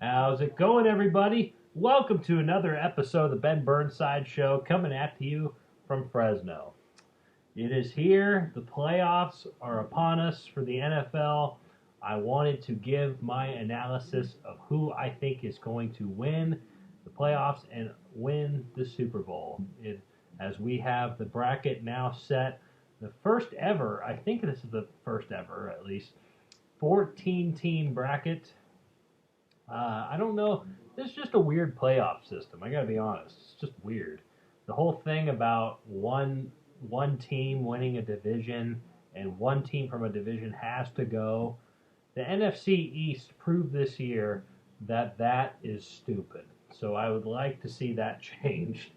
How's it going, everybody? Welcome to another episode of the Ben Burnside Show coming at you from Fresno. It is here. The playoffs are upon us for the NFL. I wanted to give my analysis of who I think is going to win the playoffs and win the Super Bowl. As we have the bracket now set, the first ever, I think this is the first ever at least, 14-team bracket. I don't know. It's just a weird playoff system. I gotta be honest. It's just weird. The whole thing about one team winning a division and one team from a division has to go. The NFC East proved this year that that is stupid. So I would like to see that changed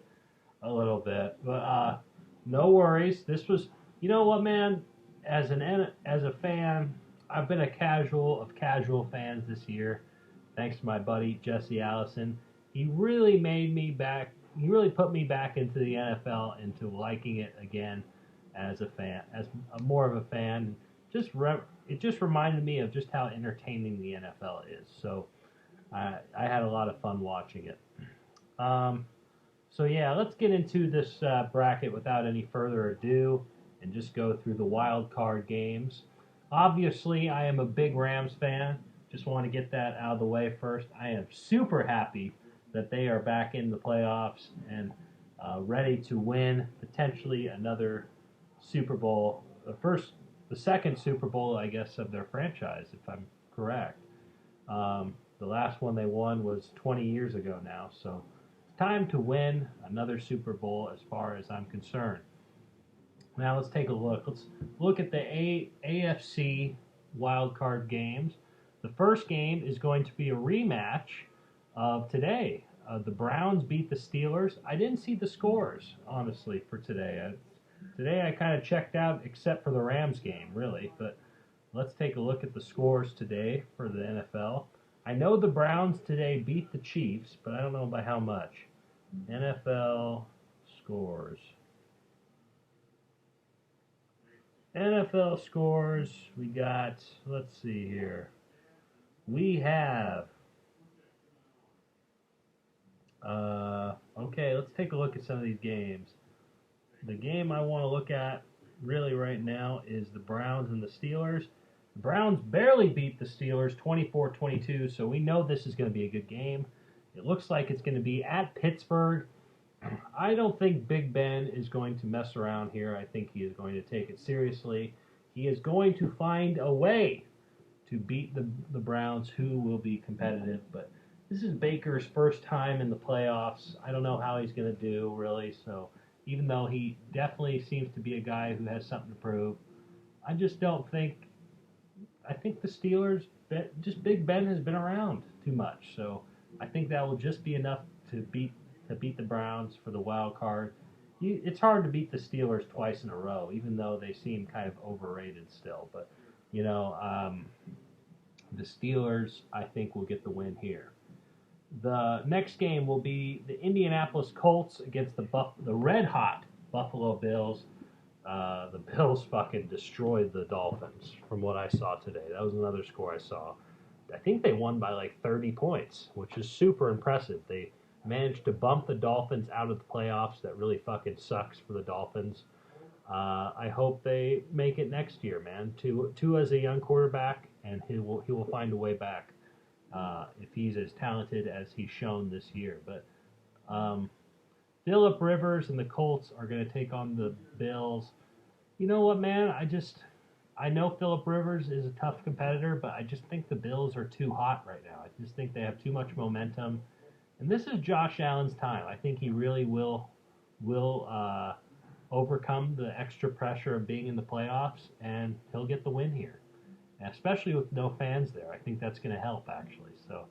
a little bit. But no worries. This was, you know what, man? As a fan, I've been a casual fans this year. Thanks to my buddy Jesse Allison. He really made me back. He really put me back into the NFL, into liking it again as a fan, as more of a fan. It just reminded me of just how entertaining the NFL is. So I had a lot of fun watching it. So yeah, let's get into this bracket without any further ado and just go through the wild card games. Obviously, I am a big Rams fan. Just want to get that out of the way first. I am super happy that they are back in the playoffs and ready to win potentially another Super Bowl. The second Super Bowl, I guess, of their franchise, if I'm correct. The last one they won was 20 years ago now, so it's time to win another Super Bowl as far as I'm concerned. Now let's take a look. Let's look at the AFC wildcard games. The first game is going to be a rematch of today. The Browns beat the Steelers. I didn't see the scores, honestly, for today. Today I kind of checked out except for the Rams game, really. But let's take a look at the scores today for the NFL. I know the Browns today beat the Chiefs, but I don't know by how much. NFL scores. NFL scores, we got, let's see here. We have, okay, let's take a look at some of these games. The game I want to look at really right now is the Browns and the Steelers. The Browns barely beat the Steelers 24-22, so we know this is going to be a good game. It looks like it's going to be at Pittsburgh. I don't think Big Ben is going to mess around here. I think he is going to take it seriously. He is going to find a way to beat the Browns, who will be competitive. But this is Baker's first time in the playoffs. I don't know how he's going to do, really. So even though he definitely seems to be a guy who has something to prove, I just don't think – I think the Steelers – just Big Ben has been around too much. So I think that will just be enough to beat the Browns for the wild card. It's hard to beat the Steelers twice in a row, even though they seem kind of overrated still. But, you know, the Steelers, I think, will get the win here. The next game will be the Indianapolis Colts against the red-hot Buffalo Bills. The Bills fucking destroyed the Dolphins from what I saw today. That was another score I saw. I think they won by like 30 points, which is super impressive. They managed to bump the Dolphins out of the playoffs. That really fucking sucks for the Dolphins. I hope they make it next year, man. Tua as a young quarterback, and he will find a way back if he's as talented as he's shown this year. But Phillip Rivers and the Colts are going to take on the Bills. You know what, man? I know Phillip Rivers is a tough competitor, but I just think the Bills are too hot right now. I just think they have too much momentum. And this is Josh Allen's time. I think he really will overcome the extra pressure of being in the playoffs, and he'll get the win here, especially with no fans there. I think that's going to help, actually. So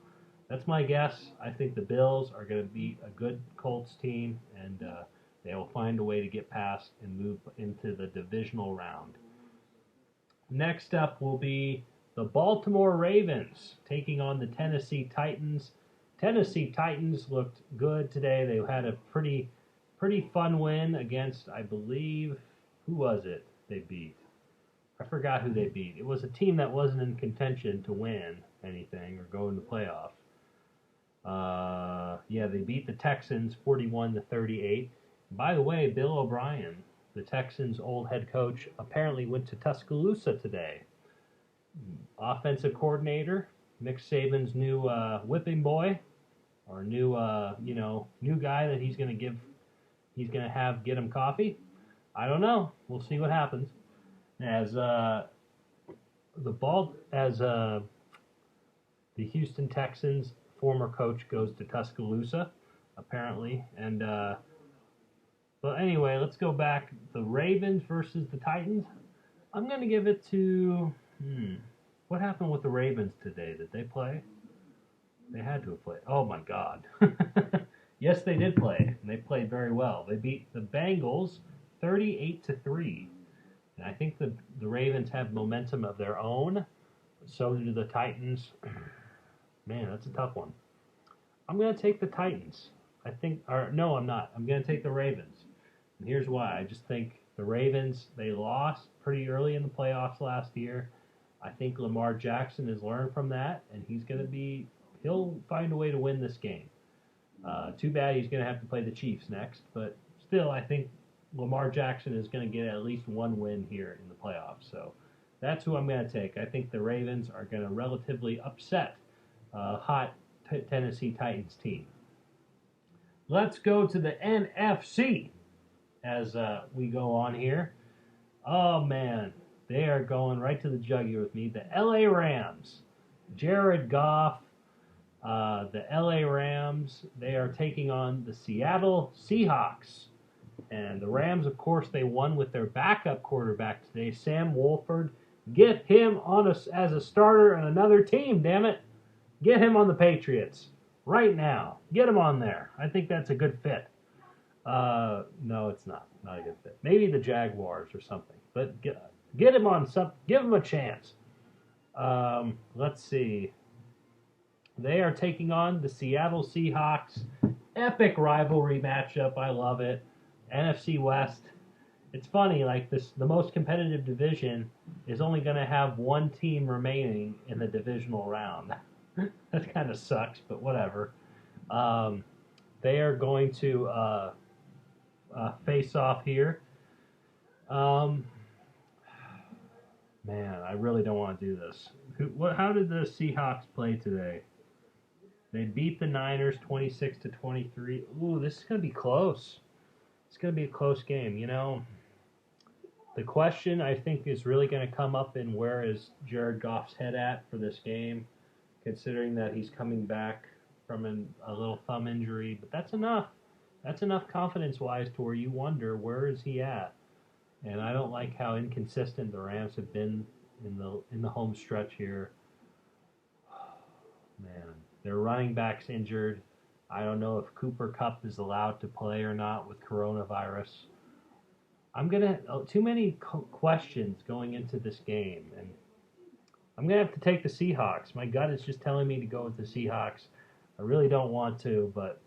that's my guess. I think the Bills are going to beat a good Colts team, and they will find a way to get past and move into the divisional round. Next up will be the Baltimore Ravens taking on the Tennessee Titans. Tennessee Titans looked good today. They had a pretty fun win against, I believe, who was it they beat? I forgot who they beat. It was a team that wasn't in contention to win anything or go in the playoff. Yeah, they beat the Texans 41-38. By the way, Bill O'Brien, the Texans' old head coach, apparently went to Tuscaloosa today. Offensive coordinator, Nick Saban's new whipping boy, or new new guy that he's gonna have get him coffee. I don't know. We'll see what happens. As the Houston Texans former coach goes to Tuscaloosa, apparently, and but anyway, let's go back. The Ravens versus the Titans. I'm gonna give it to. What happened with the Ravens today? Did they play? They had to have played. Oh my God. Yes, they did play, and they played very well. They beat the Bengals 38-3. And I think the Ravens have momentum of their own. So do the Titans. Man, that's a tough one. I'm going to take the Titans. No, I'm not. I'm going to take the Ravens. And here's why. I just think the Ravens, they lost pretty early in the playoffs last year. I think Lamar Jackson has learned from that, and he'll find a way to win this game. Too bad he's going to have to play the Chiefs next, but still, I think Lamar Jackson is going to get at least one win here in the playoffs. So that's who I'm going to take. I think the Ravens are going to relatively upset hot Tennessee Titans team. Let's go to the NFC as we go on here. Oh, man. They are going right to the jugular with me. The LA Rams. Jared Goff. The LA Rams, they are taking on the Seattle Seahawks. And the Rams, of course, they won with their backup quarterback today, Sam Wolford. Get him as a starter on another team, damn it. Get him on the Patriots right now. Get him on there. I think that's a good fit. No, it's not. Not a good fit. Maybe the Jaguars or something. But get him on some. Give him a chance. Let's see. They are taking on the Seattle Seahawks. Epic rivalry matchup. I love it. NFC West. It's funny, like the most competitive division is only going to have one team remaining in the divisional round. That kind of sucks, but whatever. They are going to face off here. Man, I really don't want to do this. How did the Seahawks play today? They beat the Niners 26-23. Ooh, this is going to be close. It's going to be a close game. You know, the question I think is really going to come up in where is Jared Goff's head at for this game, considering that he's coming back from a little thumb injury. But that's enough. That's enough confidence-wise to where you wonder where is he at. And I don't like how inconsistent the Rams have been in the home stretch here. Man. Their running back's injured. I don't know if Cooper Kupp is allowed to play or not with coronavirus. Too many questions going into this game, and I'm gonna have to take the Seahawks. My gut is just telling me to go with the Seahawks. I really don't want to, but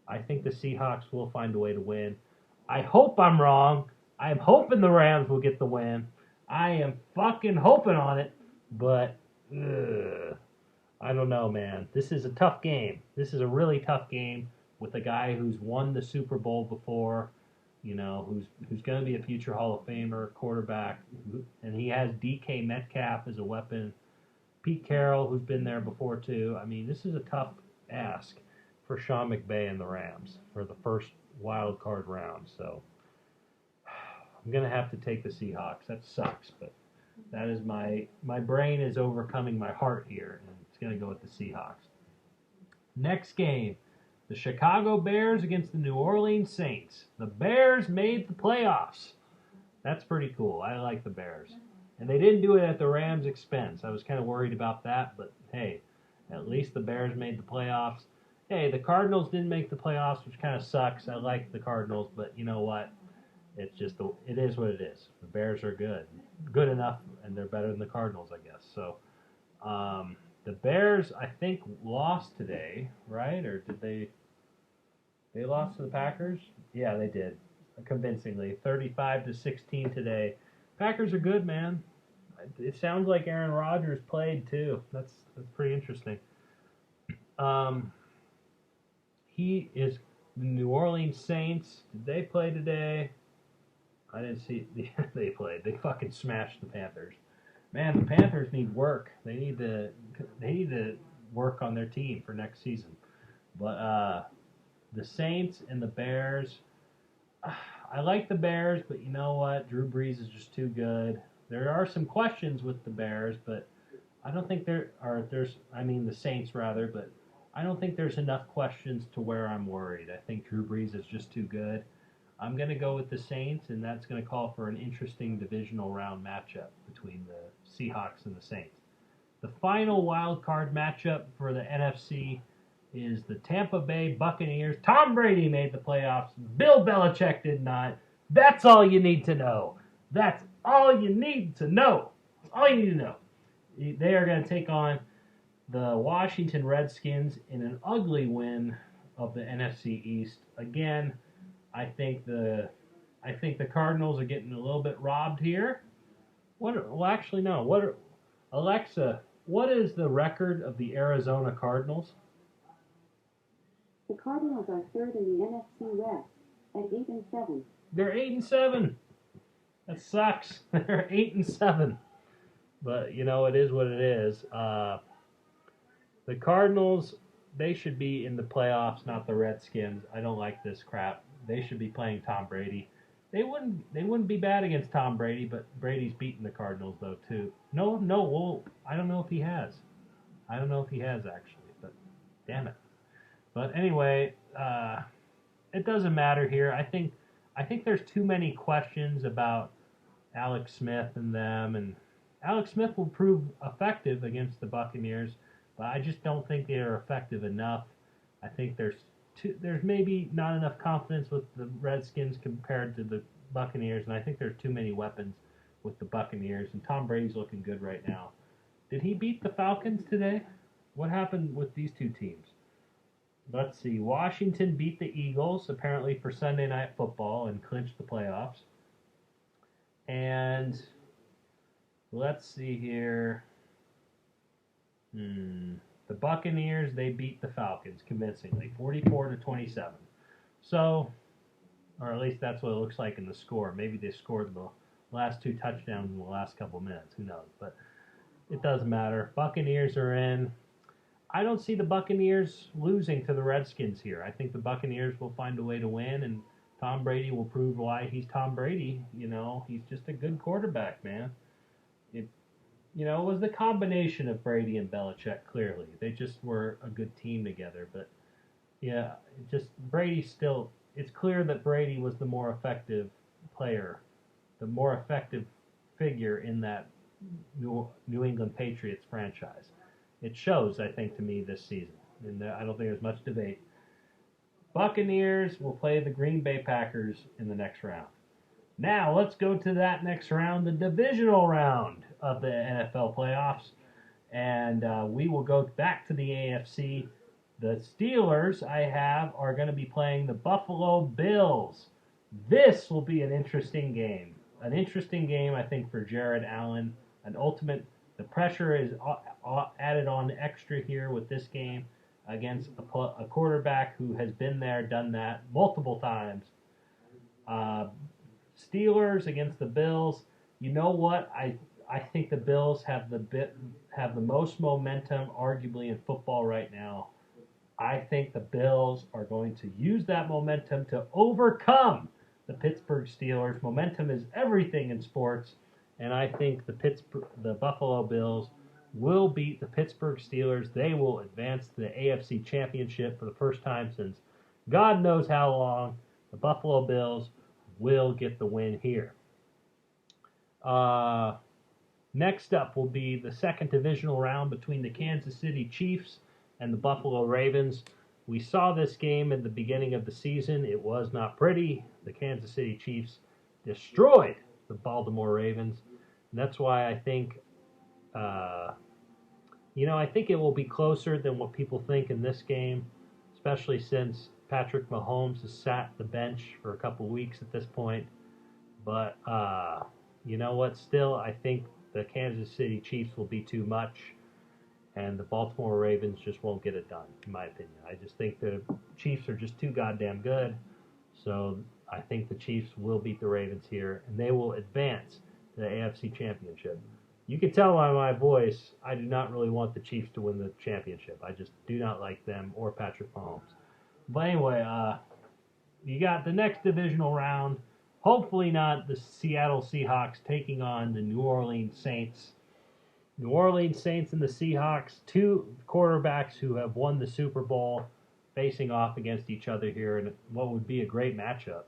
I think the Seahawks will find a way to win. I hope I'm wrong. I'm hoping the Rams will get the win. I am fucking hoping on it, but I don't know, man. This is a tough game. This is a really tough game with a guy who's won the Super Bowl before, you know, who's going to be a future Hall of Famer quarterback, and he has DK Metcalf as a weapon. Pete Carroll, who's been there before too. I mean, this is a tough ask for Sean McVay and the Rams for the first wild card round. So I'm going to have to take the Seahawks. That sucks, but that is my brain is overcoming my heart here, and it's going to go with the Seahawks. Next game, the Chicago Bears against the New Orleans Saints. The Bears made the playoffs. That's pretty cool. I like the Bears. And they didn't do it at the Rams' expense. I was kind of worried about that, but hey, at least the Bears made the playoffs. Hey, the Cardinals didn't make the playoffs, which kind of sucks. I like the Cardinals, but you know what? It is what it is. The Bears are good enough, and they're better than the Cardinals, I guess. So, the Bears, I think, lost today, right? Or did they? They lost to the Packers. Yeah, they did, convincingly, 35-16 today. Packers are good, man. It sounds like Aaron Rodgers played too. That's pretty interesting. he is the New Orleans Saints. Did they play today? I didn't see. They played. They fucking smashed the Panthers. Man, the Panthers need work. They need to work on their team for next season. But the Saints and the Bears. I like the Bears, but you know what? Drew Brees is just too good. There are some questions with the Bears, but I don't think the Saints rather, but I don't think there's enough questions to where I'm worried. I think Drew Brees is just too good. I'm going to go with the Saints, and that's going to call for an interesting divisional round matchup between the Seahawks and the Saints. The final wild card matchup for the NFC is the Tampa Bay Buccaneers. Tom Brady made the playoffs. Bill Belichick did not. That's all you need to know. That's all you need to know. That's all you need to know. They are going to take on the Washington Redskins in an ugly win of the NFC East. Again, I think the Cardinals are getting a little bit robbed here. Alexa, what is the record of the Arizona Cardinals? The Cardinals are third in the NFC West at 8-7. They're 8-7. That sucks. They're 8-7. But you know, it is what it is. The Cardinals, they should be in the playoffs, not the Redskins. I don't like this crap. They should be playing Tom Brady. They wouldn't be bad against Tom Brady, but Brady's beaten the Cardinals though too. No, well, I don't know if he has. I don't know if he has actually, but damn it. But anyway, it doesn't matter here. I think there's too many questions about Alex Smith and them, and Alex Smith will prove effective against the Buccaneers, but I just don't think they are effective enough. I think there's maybe not enough confidence with the Redskins compared to the Buccaneers, and I think there's too many weapons with the Buccaneers, and Tom Brady's looking good right now. Did he beat the Falcons today? What happened with these two teams? Let's see. Washington beat the Eagles, apparently for Sunday Night Football, and clinched the playoffs. And let's see here. The Buccaneers, they beat the Falcons convincingly, 44-27. So, or at least that's what it looks like in the score. Maybe they scored the last two touchdowns in the last couple minutes. Who knows? But it doesn't matter. Buccaneers are in. I don't see the Buccaneers losing to the Redskins here. I think the Buccaneers will find a way to win, and Tom Brady will prove why he's Tom Brady. You know, he's just a good quarterback, man. It was the combination of Brady and Belichick, clearly. They just were a good team together. But, yeah, it's clear that Brady was the more effective player, the more effective figure in that New England Patriots franchise. It shows, I think, to me this season. And I don't think there's much debate. Buccaneers will play the Green Bay Packers in the next round. Now, let's go to that next round, the divisional round of the NFL playoffs. And we will go back to the AFC. The Steelers, are going to be playing the Buffalo Bills. This will be an interesting game. An interesting game, I think, for Jared Allen. The pressure is added on extra here with this game against a quarterback who has been there, done that multiple times. Steelers against the Bills. You know what? I think the Bills have the most momentum, arguably, in football right now. I think the Bills are going to use that momentum to overcome the Pittsburgh Steelers. Momentum is everything in sports. And I think the Buffalo Bills will beat the Pittsburgh Steelers. They will advance to the AFC Championship for the first time since God knows how long. The Buffalo Bills will get the win here. Next up will be the second divisional round between the Kansas City Chiefs and the Buffalo Ravens. We saw this game at the beginning of the season. It was not pretty. The Kansas City Chiefs destroyed the Baltimore Ravens. And that's why I think, I think it will be closer than what people think in this game, especially since Patrick Mahomes has sat the bench for a couple weeks at this point. But you know what? Still, I think the Kansas City Chiefs will be too much. and the Baltimore Ravens just won't get it done, in my opinion. I just think the Chiefs are just too goddamn good. So I think the Chiefs will beat the Ravens here, and they will advance to the AFC Championship. You can tell by my voice, I do not really want the Chiefs to win the championship. I just do not like them or Patrick Mahomes. But anyway, you got the next divisional round. Hopefully not the Seattle Seahawks taking on the New Orleans Saints. New Orleans Saints and the Seahawks, two quarterbacks who have won the Super Bowl, facing off against each other here in what would be a great matchup.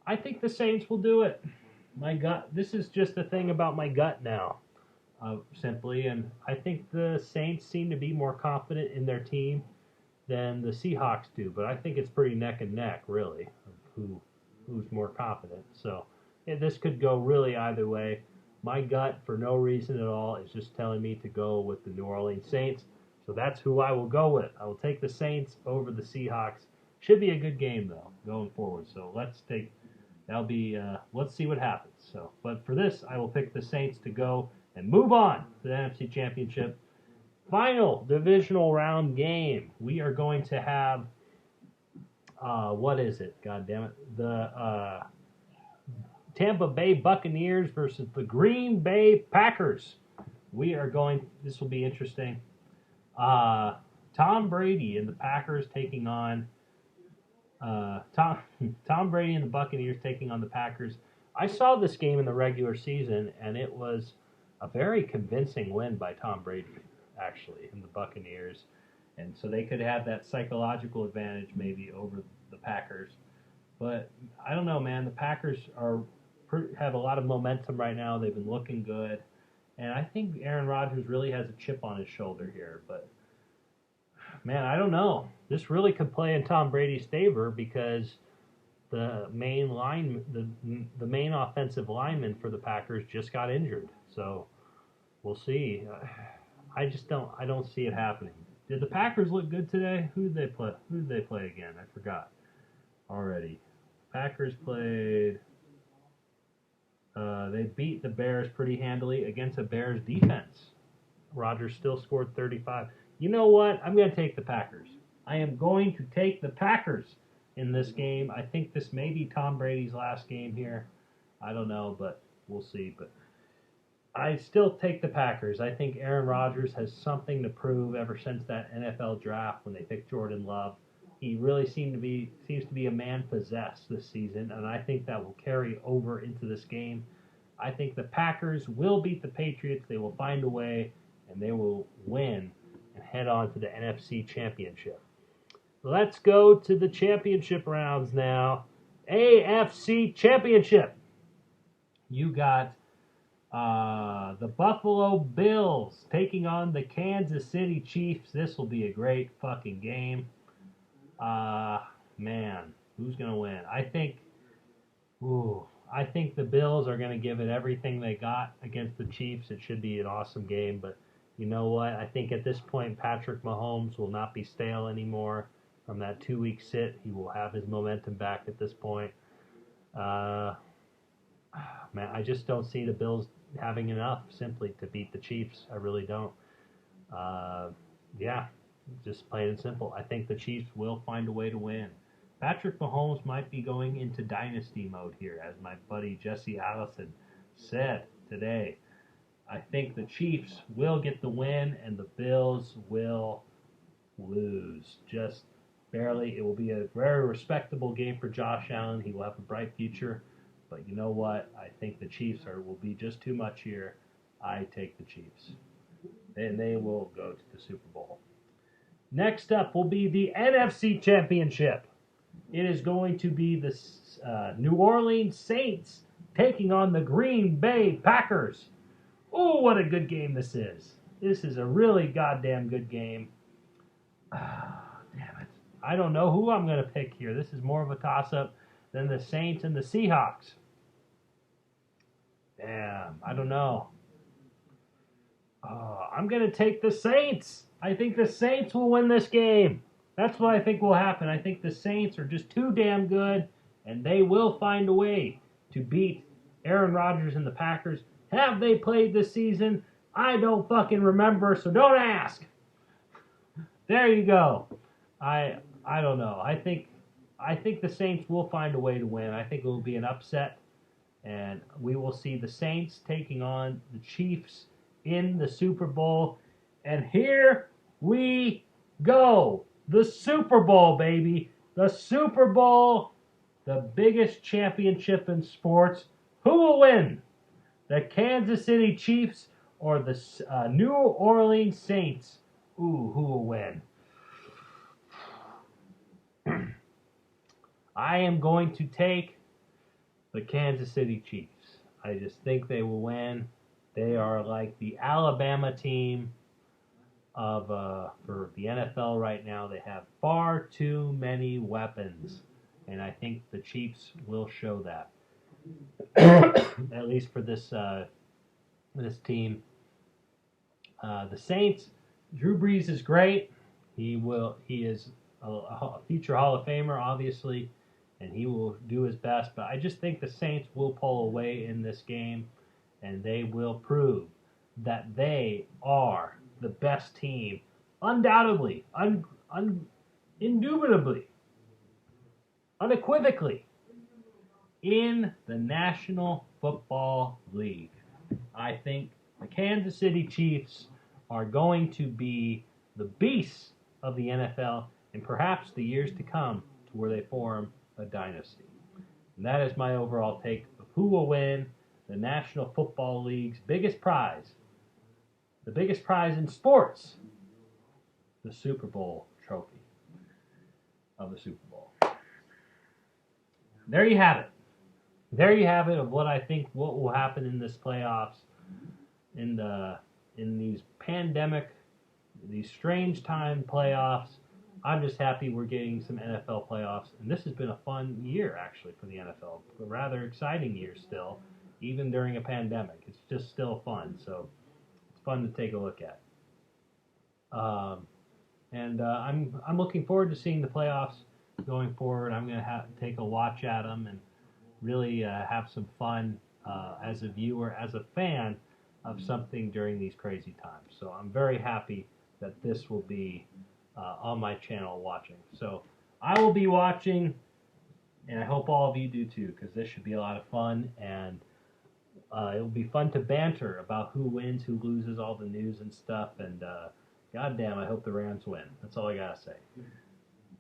I think the Saints will do it. My gut, this is just a thing about my gut now, simply, and I think the Saints seem to be more confident in their team than the Seahawks do, but I think it's pretty neck and neck, really, of who's more confident. So this could go really either way. My gut, for no reason at all, is just telling me to go with the New Orleans Saints. So that's who I will go with. I will take the Saints over the Seahawks. Should be a good game, though, going forward. So let's see what happens. So, but for this, I will pick the Saints to go and move on to the NFC Championship. Final divisional round game. We are going to have, what is it? God damn it. The Tampa Bay Buccaneers versus the Green Bay Packers. This will be interesting. Tom Brady and the Packers taking on Tom Brady and the Buccaneers taking on the Packers. I saw this game in the regular season, and it was a very convincing win by Tom Brady, actually, and the Buccaneers. And so they could have that psychological advantage maybe over the Packers. But I don't know, man. The Packers have a lot of momentum right now. They've been looking good. And I think Aaron Rodgers really has a chip on his shoulder here. But, man, I don't know. This really could play in Tom Brady's favor because the main offensive lineman for the Packers just got injured. So we'll see. I don't see it happening. Did the Packers look good today? Who did they play? Who did they play again? I forgot already. Packers played. They beat the Bears pretty handily against a Bears defense. Rodgers still scored 35. You know what? I'm going to take the Packers. I am going to take the Packers in this game. I think this may be Tom Brady's last game here. I don't know, but we'll see. But I still take the Packers. I think Aaron Rodgers has something to prove ever since that NFL draft when they picked Jordan Love. He really seems to be a man possessed this season, and I think that will carry over into this game. I think the Packers will beat the Patriots. They will find a way, and they will win and head on to the NFC Championship. Let's go to the championship rounds now. AFC Championship. You got the Buffalo Bills taking on the Kansas City Chiefs. This will be a great fucking game. Man, who's going to win? I think the Bills are going to give it everything they got against the Chiefs. It should be an awesome game, but you know what? I think at this point, Patrick Mahomes will not be stale anymore from that 2-week sit. He will have his momentum back at this point. Man, I just don't see the Bills having enough simply to beat the Chiefs. I really don't. Just plain and simple. I think the Chiefs will find a way to win. Patrick Mahomes might be going into dynasty mode here, as my buddy Jesse Allison said today. I think the Chiefs will get the win, and the Bills will lose. Just barely. It will be a very respectable game for Josh Allen. He will have a bright future. But you know what? I think the Chiefs will be just too much here. I take the Chiefs. And they will go to the Super Bowl. Next up will be the NFC Championship. It is going to be the New Orleans Saints taking on the Green Bay Packers. Oh, what a good game this is. This is a really goddamn good game. Damn it. I don't know who I'm going to pick here. This is more of a toss-up than the Saints and the Seahawks. Damn, I don't know. I'm going to take the Saints. I think the Saints will win this game. That's what I think will happen. I think the Saints are just too damn good, and they will find a way to beat Aaron Rodgers and the Packers. Have they played this season? I don't fucking remember, so don't ask. There you go. I don't know. I think the Saints will find a way to win. I think it will be an upset, and we will see the Saints taking on the Chiefs in the Super Bowl. And here we go. The Super Bowl, baby. The Super Bowl, the biggest championship in sports. Who will win? The Kansas City Chiefs or the New Orleans Saints? Ooh, who will win? I am going to take the Kansas City Chiefs. I just think they will win. They are like the Alabama team of for the NFL right now. They have far too many weapons, and I think the Chiefs will show that. At least for this team. The Saints. Drew Brees is great. He is a future Hall of Famer, obviously, and he will do his best. But I just think the Saints will pull away in this game, and they will prove that they are the best team, undoubtedly, indubitably, unequivocally, in the National Football League. I think the Kansas City Chiefs are going to be the beasts of the NFL and perhaps the years to come to where they form a dynasty. And that is my overall take of who will win the National Football League's biggest prize. The biggest prize in sports, the Super Bowl trophy of the Super Bowl. There you have it. There you have it of what I think what will happen in this playoffs, in these pandemic, these strange time playoffs. I'm just happy we're getting some NFL playoffs, and this has been a fun year actually for the NFL. A rather exciting year still, even during a pandemic. It's just still fun, so it's fun to take a look at. I'm looking forward to seeing the playoffs going forward. I'm going to take a watch at them and really have some fun as a viewer, as a fan of something during these crazy times. So I'm very happy that this will be on my channel watching. So I will be watching, and I hope all of you do too, because this should be a lot of fun, and it will be fun to banter about who wins, who loses, all the news and stuff, and goddamn, I hope the Rams win. That's all I gotta say.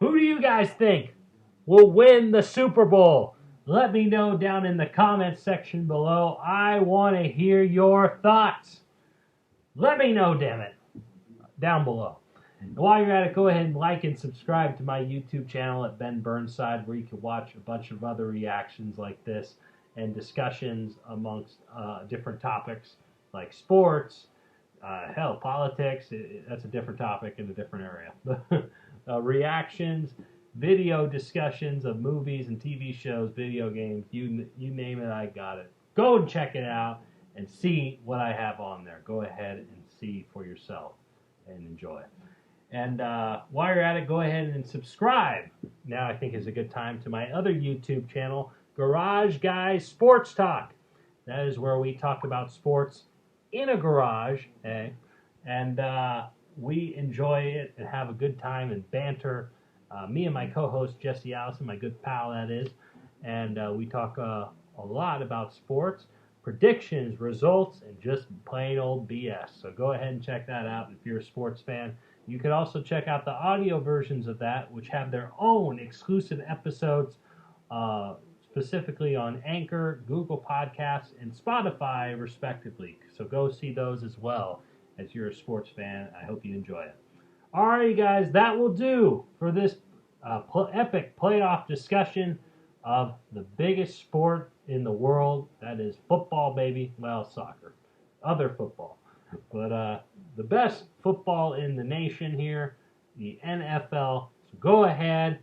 Who do you guys think will win the Super Bowl? Let me know down in the comments section below. I want to hear your thoughts. Let me know, damn it, down below. And while you're at it, go ahead and like and subscribe to my YouTube channel at Ben Burnside, where you can watch a bunch of other reactions like this and discussions amongst different topics like sports, politics. That's a different topic in a different area. Reactions, video discussions of movies and TV shows, video games, you name it, I got it. Go and check it out and see what I have on there. Go ahead and see for yourself and enjoy it. And while you're at it, go ahead and subscribe. Now I think is a good time to my other YouTube channel, Garage Guys Sports Talk. That is where we talk about sports in a garage, and we enjoy it and have a good time and banter. Me and my co-host Jesse Allison, my good pal that is, and we talk a lot about sports, predictions, results, and just plain old BS. So go ahead and check that out if you're a sports fan. You can also check out the audio versions of that, which have their own exclusive episodes, specifically on Anchor, Google Podcasts, and Spotify, respectively. So go see those as well as you're a sports fan. I hope you enjoy it. Alrighty, guys, that will do for this epic playoff discussion of the biggest sport in the world. That is football, baby. Well, soccer. Other football. But the best football in the nation here, the NFL. So go ahead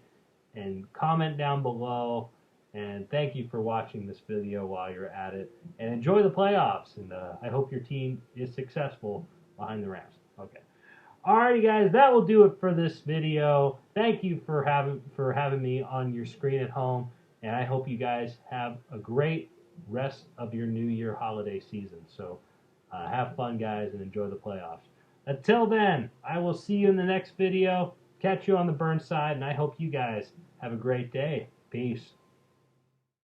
and comment down below. And thank you for watching this video while you're at it. And enjoy the playoffs. And I hope your team is successful behind the Rams. Okay. Alrighty, guys, that will do it for this video. Thank you for having me on your screen at home, and I hope you guys have a great rest of your New Year holiday season. So Have fun, guys, and enjoy the playoffs. Until then, I will see you in the next video. Catch you on the burn side, and I hope you guys have a great day. Peace.